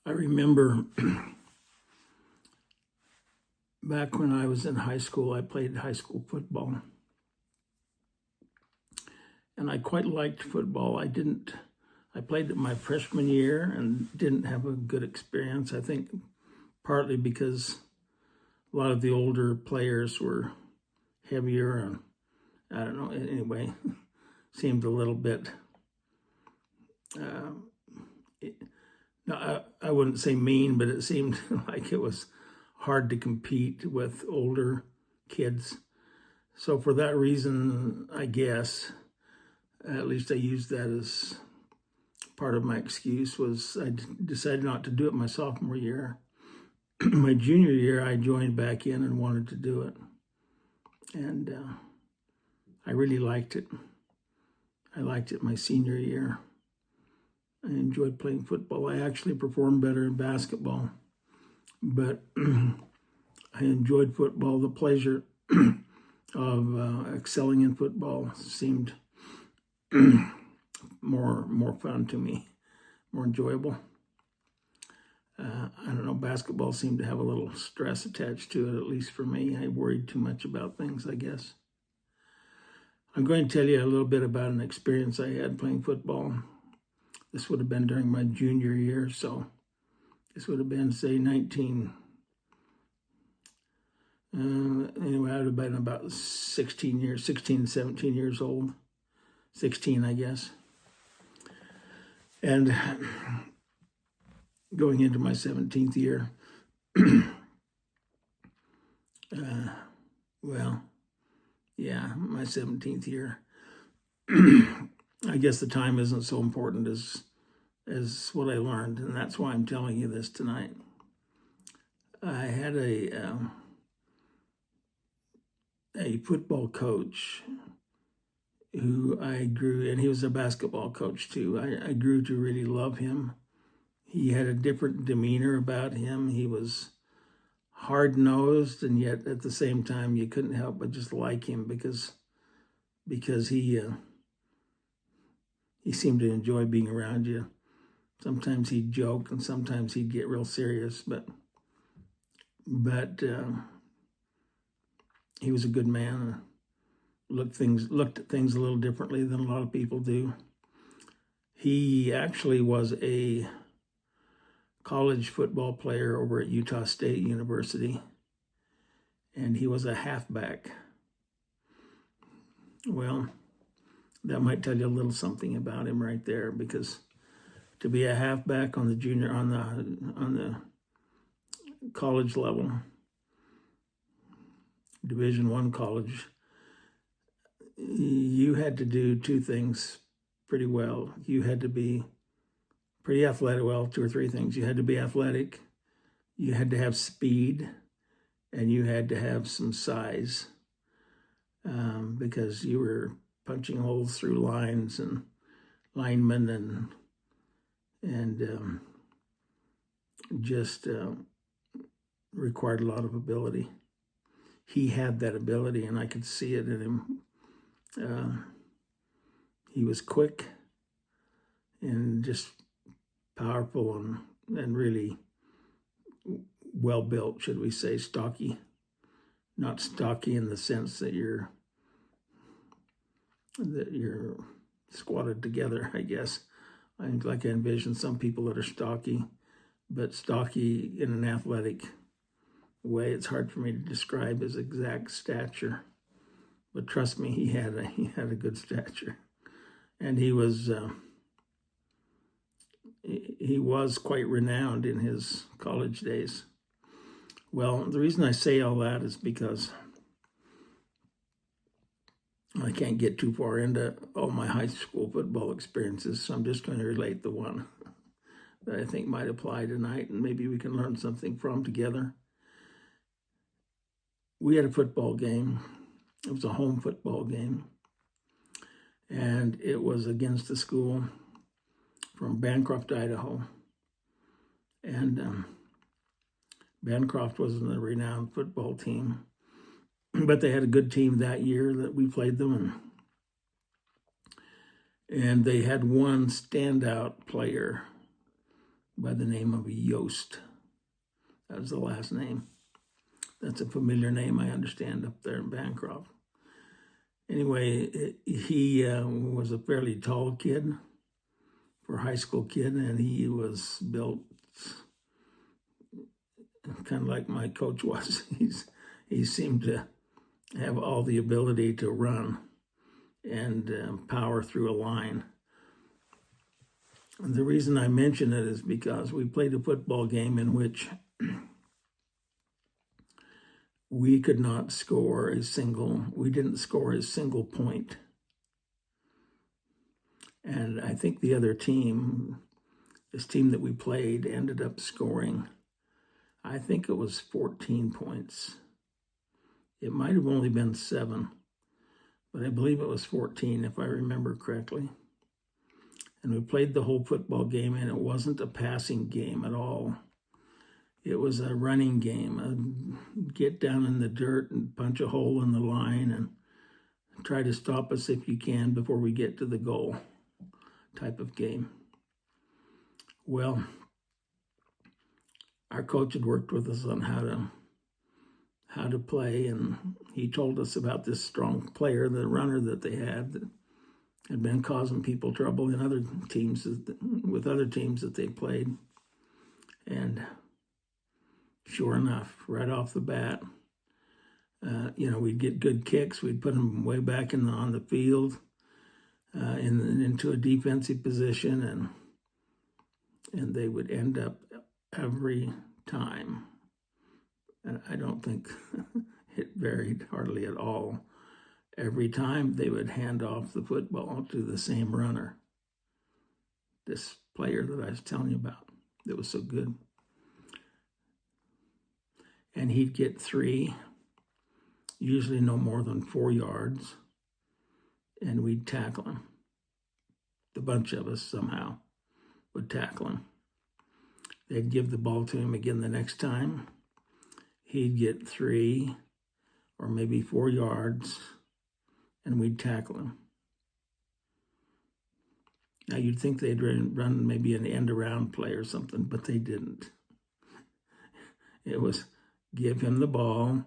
I remember back when I was in high school, I played high school football. And I quite liked football. I played it my freshman year and didn't have a good experience. I think partly because a lot of the older players were heavier and I don't know, anyway, seemed a little bit, I wouldn't say mean, but it seemed like it was hard to compete with older kids. So for that reason, I guess, at least I used that as part of my excuse, was I decided not to do it my sophomore year. My junior year, I joined back in and wanted to do it. And I really liked it. I liked it my senior year. I enjoyed playing football. I actually performed better in basketball, but I enjoyed football. The pleasure of excelling in football seemed more fun to me, more enjoyable. I don't know, basketball seemed to have a little stress attached to it, at least for me. I worried too much about things, I guess. I'm going to tell you a little bit about an experience I had playing football. This would have been during my junior year, so this would have been, say, anyway, I would have been about 16, 17 years old. 16, I guess. And going into my 17th year, my 17th year. I guess the time isn't so important as what I learned, and that's why I'm telling you this tonight. I had a football coach who I grew, and he was a basketball coach too. I grew to really love him. He had a different demeanor about him. He was hard-nosed, and yet at the same time, you couldn't help but just like him because he seemed to enjoy being around you. Sometimes he'd joke, and sometimes he'd get real serious, but he was a good man. Looked at things a little differently than a lot of people do. He actually was a college football player over at Utah State University, and he was a halfback. Well, that might tell you a little something about him right there, because to be a halfback on the college level, Division I college, you had to do two things pretty well. You had to be pretty athletic. Well, two or three things. You had to be athletic, you had to have speed, and you had to have some size, because you were punching holes through lines and linemen and just required a lot of ability. He had that ability, and I could see it in him. He was quick and just powerful and really well built, should we say, stocky. Not stocky in the sense that you're squatted together, I guess. I envision some people that are stocky, but stocky in an athletic way. It's hard for me to describe his exact stature, but trust me, he had a good stature, and he was quite renowned in his college days. Well, the reason I say all that is because I can't get too far into all my high school football experiences, so I'm just going to relate the one that I think might apply tonight, and maybe we can learn something from together. We had a football game. It was a home football game, and it was against a school from Bancroft, Idaho. And Bancroft wasn't a renowned football team, but they had a good team that year that we played them. And they had one standout player by the name of Yost. That was the last name. That's a familiar name, I understand, up there in Bancroft. Anyway, he was a fairly tall kid for a high school kid, and he was built kind of like my coach was. He seemed to have all the ability to run and power through a line. And the reason I mention it is because we played a football game in which we didn't score a single point. And I think the other team, this team that we played, ended up scoring, I think it was 14 points. It might have only been 7, but I believe it was 14 if I remember correctly. And we played the whole football game, and it wasn't a passing game at all. It was a running game, get down in the dirt and punch a hole in the line and try to stop us if you can before we get to the goal type of game. Well, our coach had worked with us on how to play, and he told us about this strong player, the runner that they had been causing people trouble in other teams, with other teams that they played. And sure enough, right off the bat, we'd get good kicks. We'd put them way back on the field, into a defensive position, and they would end up every time. And I don't think it varied hardly at all. Every time they would hand off the football to the same runner, this player that I was telling you about that was so good. And he'd get 3, usually no more than 4 yards, and we'd tackle him. The bunch of us somehow would tackle him. They'd give the ball to him again the next time. He'd get 3 or maybe 4 yards, and we'd tackle him. Now, you'd think they'd run maybe an end-around play or something, but they didn't. It was give him the ball,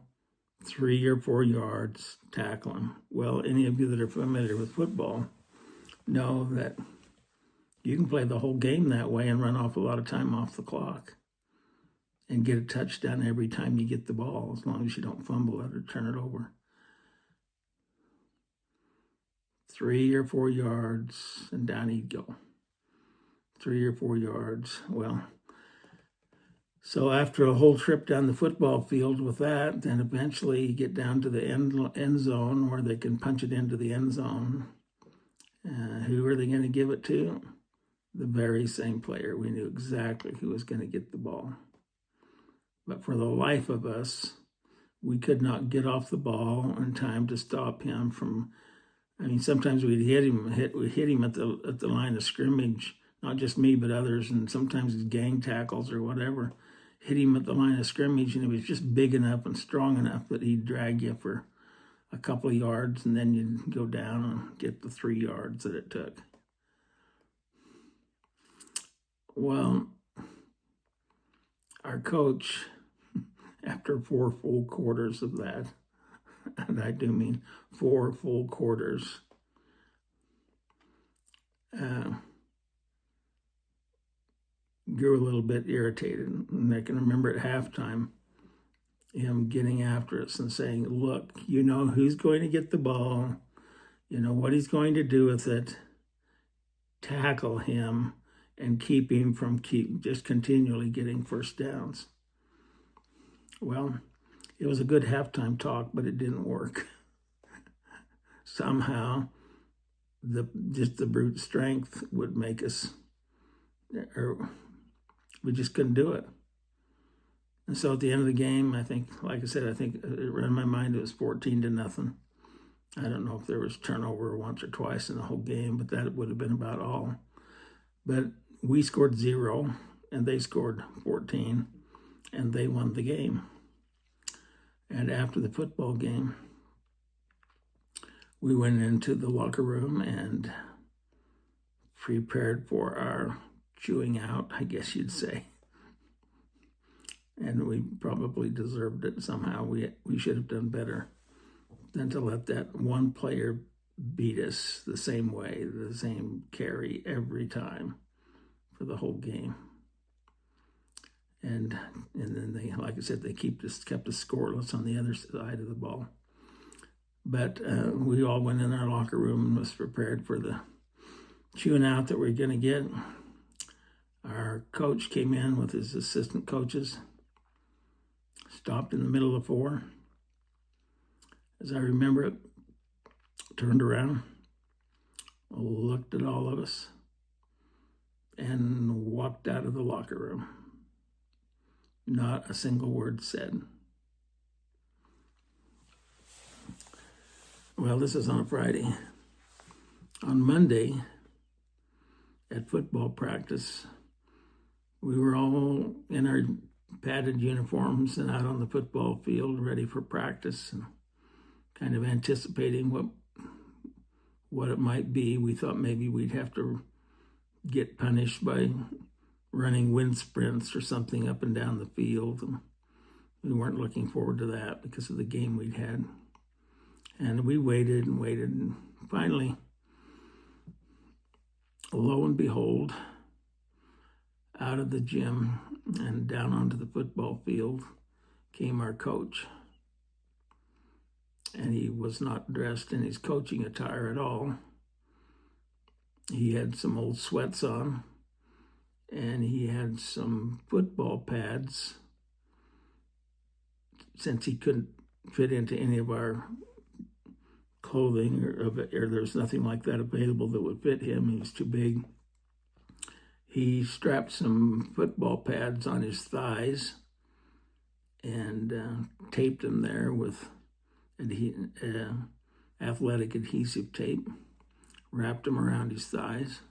3 or 4 yards, tackle him. Well, any of you that are familiar with football know that you can play the whole game that way and run off a lot of time off the clock and get a touchdown every time you get the ball, as long as you don't fumble it or turn it over. 3 or 4 yards, and down he'd go. 3 or 4 yards. Well, so after a whole trip down the football field with that, then eventually you get down to the end zone where they can punch it into the end zone. Who are they going to give it to? The very same player. We knew exactly who was going to get the ball. But for the life of us, we could not get off the ball in time to stop him from. Sometimes we'd hit him at the line of scrimmage, not just me, but others, and sometimes gang tackles or whatever, hit him at the line of scrimmage, and he was just big enough and strong enough that he'd drag you for a couple of yards, and then you'd go down and get the 3 yards that it took. Well, our coach, after 4 full quarters of that, and I do mean 4 full quarters, grew a little bit irritated. And I can remember at halftime him getting after us and saying, look, you know who's going to get the ball, you know what he's going to do with it, tackle him and keep him from just continually getting first downs. Well, it was a good halftime talk, but it didn't work. Somehow, just the brute strength would make us, or we just couldn't do it. And so at the end of the game, I think in my mind it was 14-0. I don't know if there was turnover once or twice in the whole game, but that would have been about all. But we scored 0, and they scored 14, and they won the game. And after the football game, we went into the locker room and prepared for our chewing out, I guess you'd say. And we probably deserved it somehow. We should have done better than to let that one player beat us the same way, the same carry every time for the whole game. And then they, like I said, they kept us scoreless on the other side of the ball. But we all went in our locker room and was prepared for the chewing out that we were going to get. Our coach came in with his assistant coaches, stopped in the middle of the floor. As I remember it, turned around, looked at all of us, and walked out of the locker room. Not a single word said. Well, this is on a Friday. On Monday, at football practice, we were all in our padded uniforms and out on the football field ready for practice and kind of anticipating what it might be. We thought maybe we'd have to get punished by running wind sprints or something up and down the field. And we weren't looking forward to that because of the game we'd had. And we waited and waited, and finally, lo and behold, out of the gym and down onto the football field came our coach. And he was not dressed in his coaching attire at all. He had some old sweats on, and he had some football pads, since he couldn't fit into any of our clothing, or there was nothing like that available that would fit him. He was too big. He strapped some football pads on his thighs and taped them there with athletic adhesive tape, wrapped them around his thighs.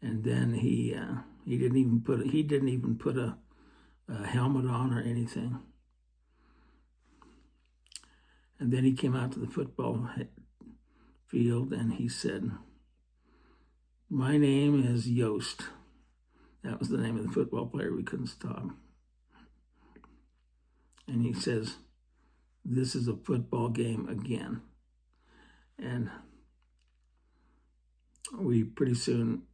And then he didn't even put a helmet on or anything. And then he came out to the football field and he said, "My name is Yost." That was the name of the football player we couldn't stop. And he says, "This is a football game again." And we pretty soon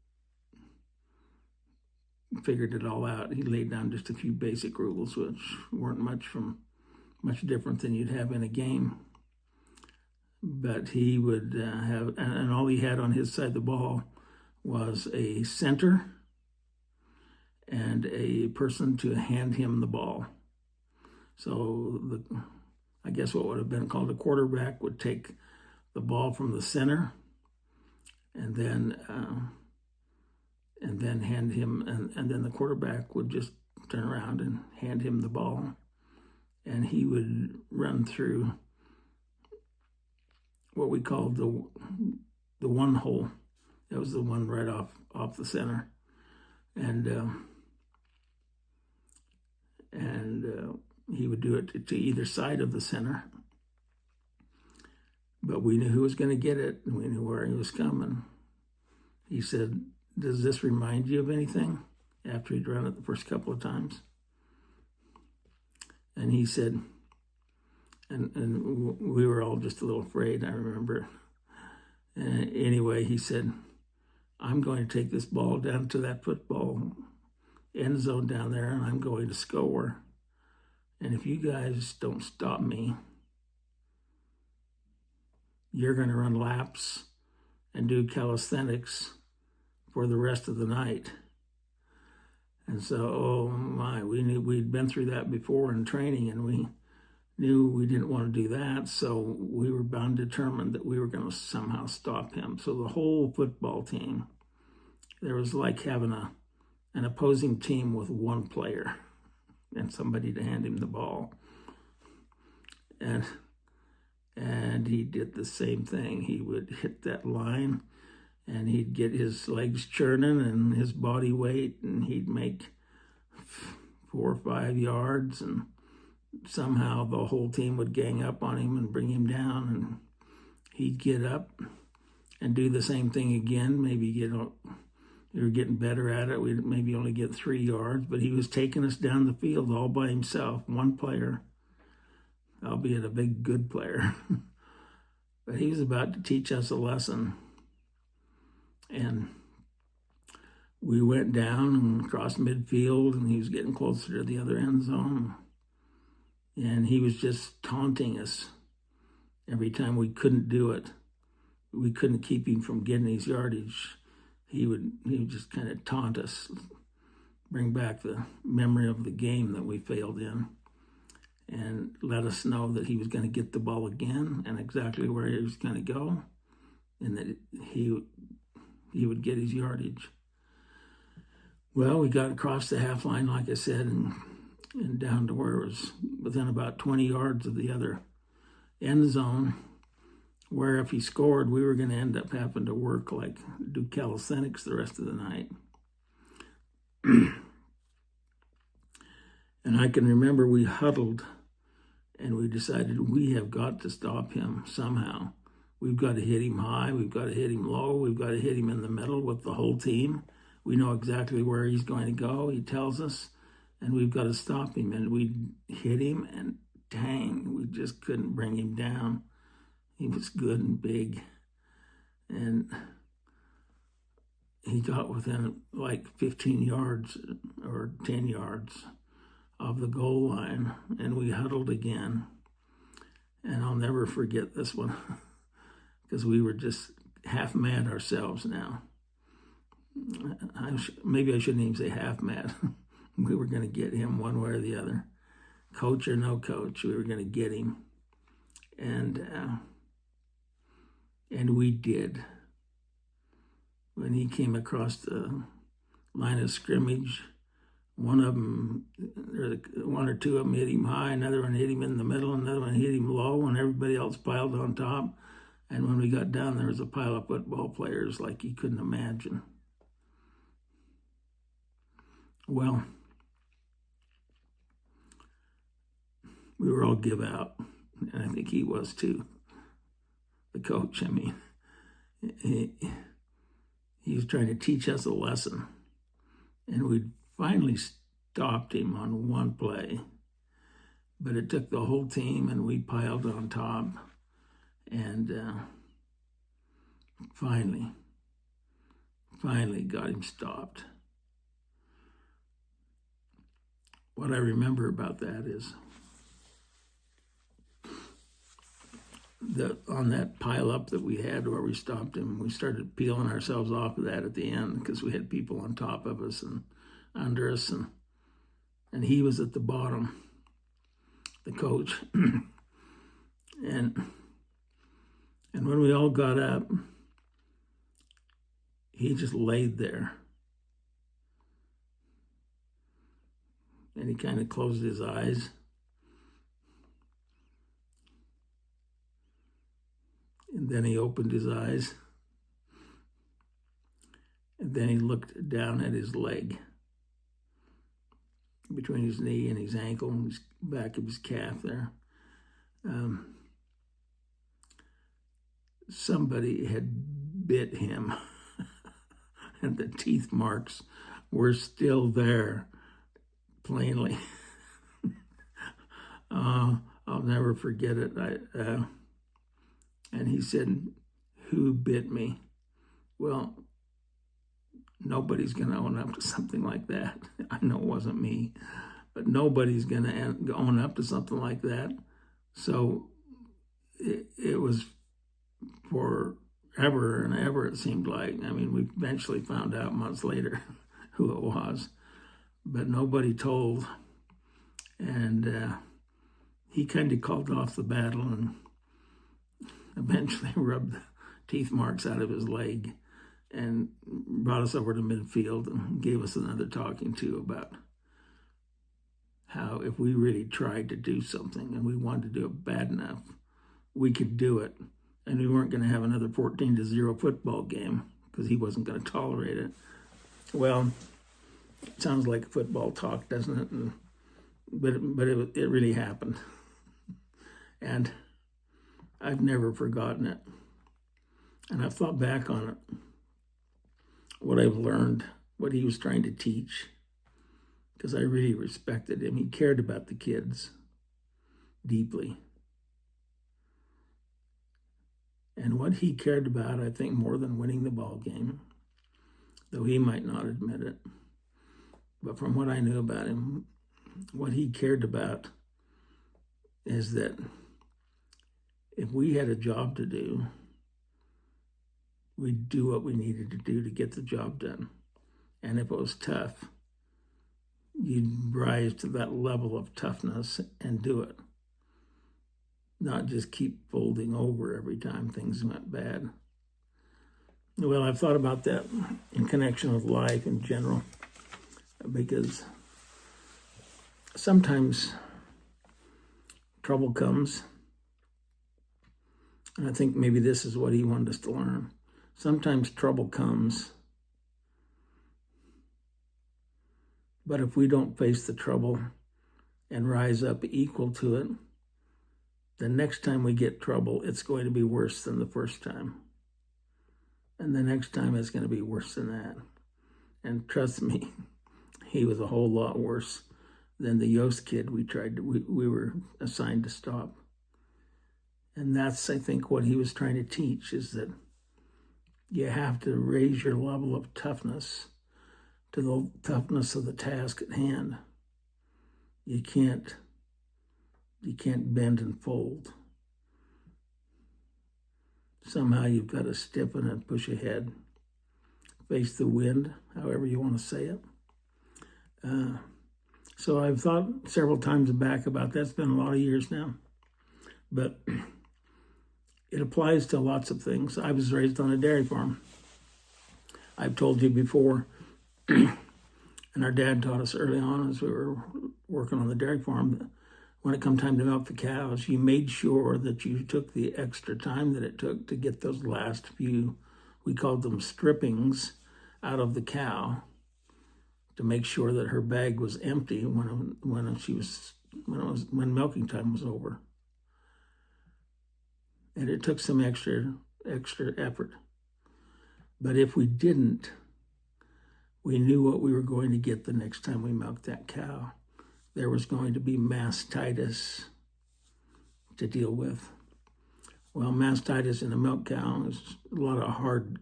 figured it all out. He laid down just a few basic rules, which weren't much different than you'd have in a game. But he would have, and all he had on his side of the ball was a center and a person to hand him the ball. So I guess what would have been called a quarterback would take the ball from the center and then hand him, and then the quarterback would just turn around and hand him the ball, and he would run through what we called the one hole. That was the one right off the center, and he would do it to either side of the center. But we knew who was going to get it, and we knew where he was coming. He said, "Does this remind you of anything?" After he'd run it the first couple of times. And he said, and we were all just a little afraid, I remember. Anyway, he said, "I'm going to take this ball down to that football end zone down there, and I'm going to score. And if you guys don't stop me, you're going to run laps and do calisthenics for the rest of the night." And so, oh my, we knew we'd been through that before in training, and we knew we didn't want to do that. So we were bound determined that we were going to somehow stop him. So the whole football team, there was like having an opposing team with one player and somebody to hand him the ball. And he did the same thing. He would hit that line, and he'd get his legs churning and his body weight, and he'd make 4 or 5 yards, and somehow the whole team would gang up on him and bring him down, and he'd get up and do the same thing again, maybe get We were getting better at it. We'd maybe only get 3 yards, but he was taking us down the field all by himself, one player, albeit a big, good player. But he was about to teach us a lesson. And we went down and crossed midfield, and he was getting closer to the other end zone. And he was just taunting us every time we couldn't do it. We couldn't keep him from getting his yardage. He would just kind of taunt us, bring back the memory of the game that we failed in, and let us know that he was going to get the ball again and exactly where he was going to go, and that he would get his yardage. Well, we got across the half line, like I said, and down to where it was within about 20 yards of the other end zone, where if he scored, we were going to end up having to work, like do calisthenics the rest of the night. And I can remember we huddled and we decided we have got to stop him somehow. We've got to hit him high, we've got to hit him low, we've got to hit him in the middle with the whole team. We know exactly where he's going to go, he tells us, and we've got to stop him. And we hit him, and dang, we just couldn't bring him down. He was good and big, and he got within like 15 yards or 10 yards of the goal line, and we huddled again. And I'll never forget this one because we were just half mad ourselves now. Maybe I shouldn't even say half mad. We were going to get him one way or the other. Coach or no coach, we were going to get him. And we did. When he came across the line of scrimmage, one or two of them hit him high, another one hit him in the middle, another one hit him low, and everybody else piled on top. And when we got down, there was a pile of football players like you couldn't imagine. Well, we were all give out, and I think he was too. The coach, I mean, he was trying to teach us a lesson, and we finally stopped him on one play, but it took the whole team, and we piled on top, and finally got him stopped. What I remember about that is that on that pile up that we had where we stopped him, we started peeling ourselves off of that at the end because we had people on top of us and under us, and he was at the bottom, the coach. and when we all got up, he just laid there. And he kind of closed his eyes. And then he opened his eyes. And then he looked down at his leg, between his knee and his ankle, and his back of his calf there. Somebody had bit him, and the teeth marks were still there, plainly. I'll never forget it. And he said, "Who bit me?" Well, nobody's going to own up to something like that. I know it wasn't me, but nobody's going to own up to something like that. So it was forever and ever, it seemed like. I mean, we eventually found out months later who it was, but nobody told. And he kind of called off the battle and eventually rubbed the teeth marks out of his leg and brought us over to midfield and gave us another talking to about how if we really tried to do something and we wanted to do it bad enough, we could do it. And we weren't going to have another 14-0 football game because he wasn't going to tolerate it. Well, it sounds like football talk, doesn't it? But it really happened. And I've never forgotten it. And I've thought back on it. what I've learned, what he was trying to teach, because I really respected him. He cared about the kids deeply. And what he cared about, I think, more than winning the ball game, though he might not admit it, but from what I knew about him, what he cared about is that if we had a job to do, we'd do what we needed to do to get the job done. And if it was tough, you'd rise to that level of toughness and do it. Not just keep folding over every time things went bad. Well, I've thought about that in connection with life in general, because sometimes trouble comes, and I think maybe this is what he wanted us to learn. Sometimes trouble comes, but if we don't face the trouble and rise up equal to it, the next time we get trouble, it's going to be worse than the first time. And the next time it's going to be worse than that. And trust me, he was a whole lot worse than the Yost kid we were assigned to stop. And that's, I think, what he was trying to teach, is that you have to raise your level of toughness to the toughness of the task at hand. You can't bend and fold. Somehow you've got to stiffen and push ahead, face the wind, however you want to say it. So I've thought several times back about that. It's been a lot of years now, but it applies to lots of things. I was raised on a dairy farm. I've told you before, and our dad taught us early on as we were working on the dairy farm, that when it come time to milk the cows, you made sure that you took the extra time that it took to get those last few, we called them strippings, out of the cow, to make sure that her bag was empty when milking time was over. And it took some extra effort. But if we didn't, we knew what we were going to get the next time we milked that cow. There was going to be mastitis to deal with. Well, mastitis in a milk cow is a lot of hard,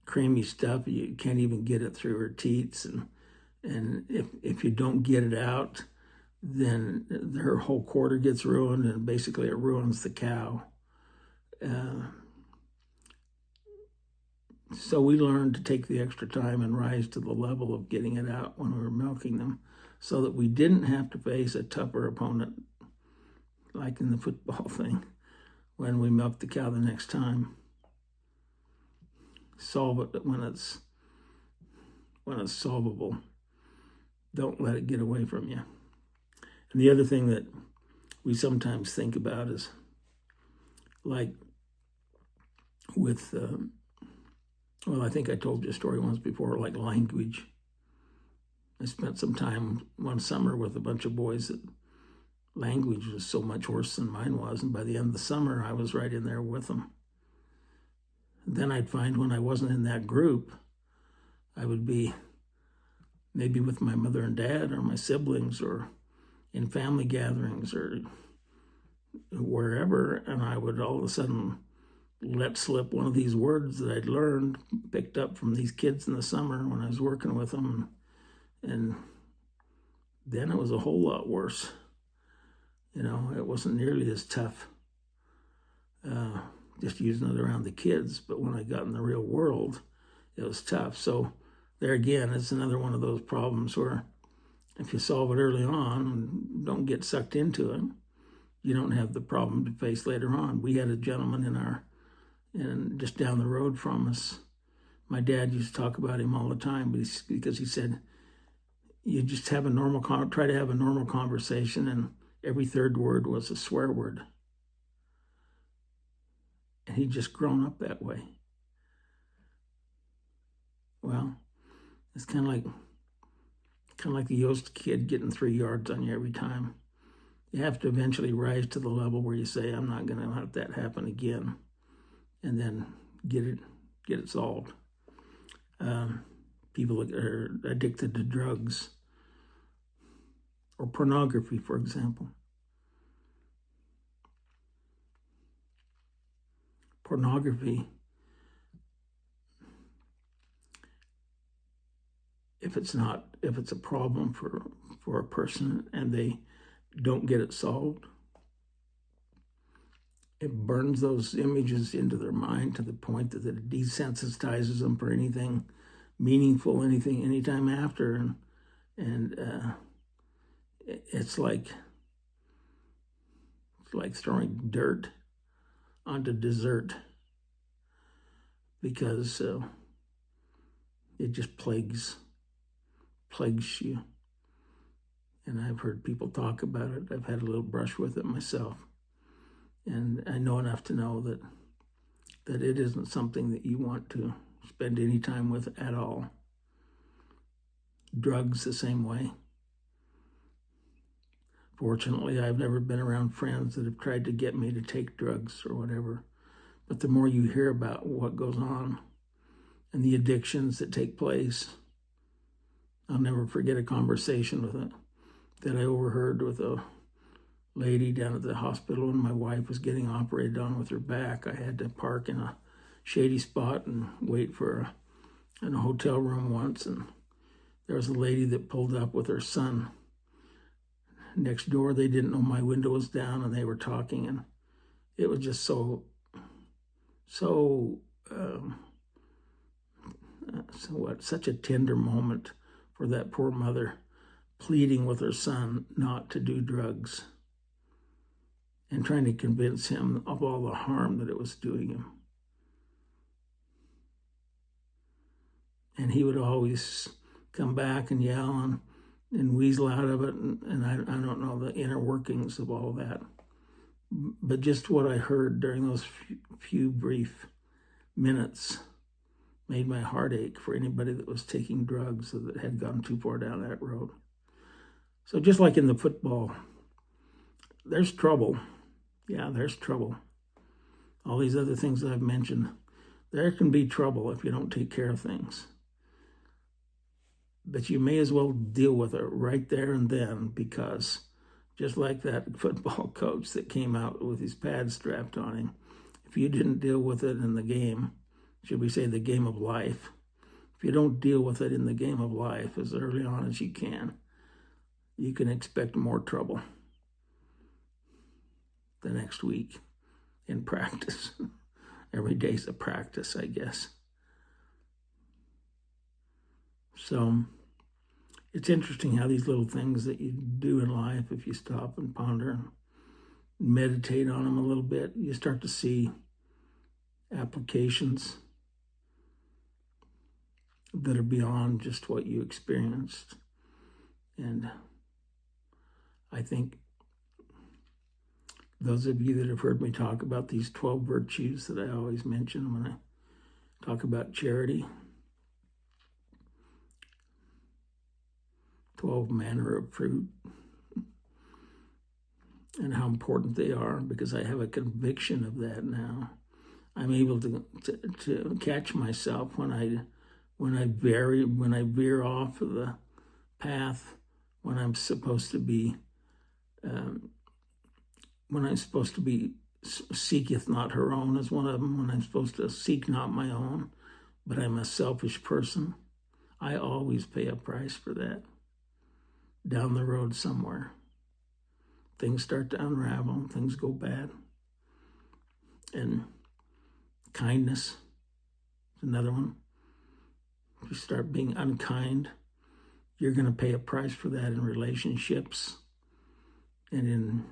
creamy stuff. You can't even get it through her teats. And if you don't get it out, then her whole quarter gets ruined, and basically it ruins the cow. So we learned to take the extra time and rise to the level of getting it out when we were milking them, so that we didn't have to face a tougher opponent, like in the football thing, when we milked the cow the next time. Solve it when it's solvable. Don't let it get away from you. And the other thing that we sometimes think about is, like with, I think I told you a story once before, like language. I spent some time one summer with a bunch of boys that language was so much worse than mine was. And by the end of the summer, I was right in there with them. Then I'd find when I wasn't in that group, I would be maybe with my mother and dad or my siblings or in family gatherings or wherever, and I would all of a sudden let slip one of these words that I'd learned, picked up from these kids in the summer when I was working with them, and then it was a whole lot worse. It wasn't nearly as tough just using it around the kids, but when I got in the real world, it was tough. So there again, it's another one of those problems where if you solve it early on and don't get sucked into it, you don't have the problem to face later on. We had a gentleman and just down the road from us. My dad used to talk about him all the time, because he said, you just have try to have a normal conversation, and every third word was a swear word. And he'd just grown up that way. Well, it's kind of like the Yost kid getting 3 yards on you every time. You have to eventually rise to the level where you say, I'm not going to let that happen again, and then get it solved. people that are addicted to drugs or pornography, for example. Pornography, if it's a problem for a person and they don't get it solved, it burns those images into their mind to the point that it desensitizes them for anything meaningful, anytime after, and it's like throwing dirt onto dessert, because it just plagues you. And I've heard people talk about it. I've had a little brush with it myself. And I know enough to know that it isn't something that you want to spend any time with at all. Drugs the same way. Fortunately, I've never been around friends that have tried to get me to take drugs or whatever. But the more you hear about what goes on and the addictions that take place, I'll never forget a conversation that I overheard with a lady down at the hospital when my wife was getting operated on with her back. I had to park in a shady spot and wait in a hotel room once, and there was a lady that pulled up with her son next door. They didn't know my window was down, and they were talking, and it was just such a tender moment for that poor mother, pleading with her son not to do drugs and trying to convince him of all the harm that it was doing him. And he would always come back and yell and weasel out of it, and I don't know the inner workings of all that. But just what I heard during those few brief minutes made my heart ache for anybody that was taking drugs or that had gone too far down that road. So just like in the football, there's trouble. Yeah, there's trouble. All these other things that I've mentioned, there can be trouble if you don't take care of things. But you may as well deal with it right there and then, because just like that football coach that came out with his pads strapped on him, if you didn't deal with it in the game, should we say the game of life, if you don't deal with it in the game of life as early on as you can expect more trouble the next week in practice. Every day's a practice, I guess. So it's interesting how these little things that you do in life, if you stop and ponder and meditate on them a little bit, you start to see applications that are beyond just what you experienced. And I think those of you that have heard me talk about these 12 virtues that I always mention when I talk about charity, 12 manner of fruit, and how important they are, because I have a conviction of that now. I'm able to catch myself when I veer off of the path, when I'm supposed to be seeketh not her own is one of them, when I'm supposed to seek not my own, but I'm a selfish person. I always pay a price for that. Down the road somewhere, things start to unravel, things go bad. And kindness is another one. If you start being unkind, you're going to pay a price for that in relationships and in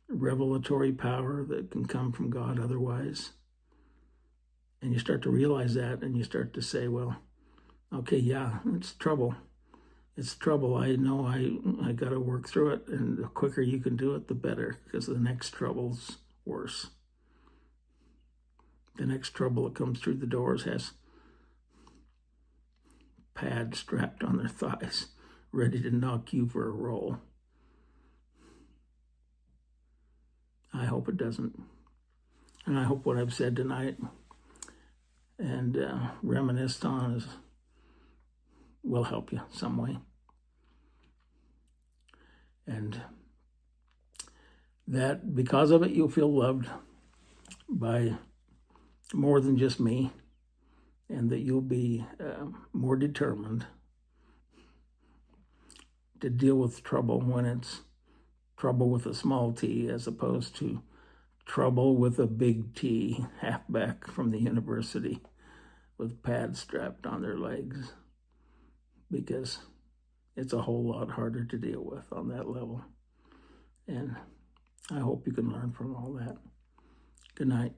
revelatory power that can come from God otherwise. And you start to realize that, and you start to say, well, okay, yeah, it's trouble. It's trouble. I know I got to work through it, and the quicker you can do it, the better, because the next trouble's worse. The next trouble that comes through the doors has pads strapped on their thighs, ready to knock you for a roll. I hope it doesn't. And I hope what I've said tonight and reminisced on is will help you some way. And that because of it, you'll feel loved by more than just me, and that you'll be more determined to deal with trouble when it's trouble with a small t, as opposed to trouble with a big T, halfback from the university with pads strapped on their legs, because it's a whole lot harder to deal with on that level. And I hope you can learn from all that. Good night.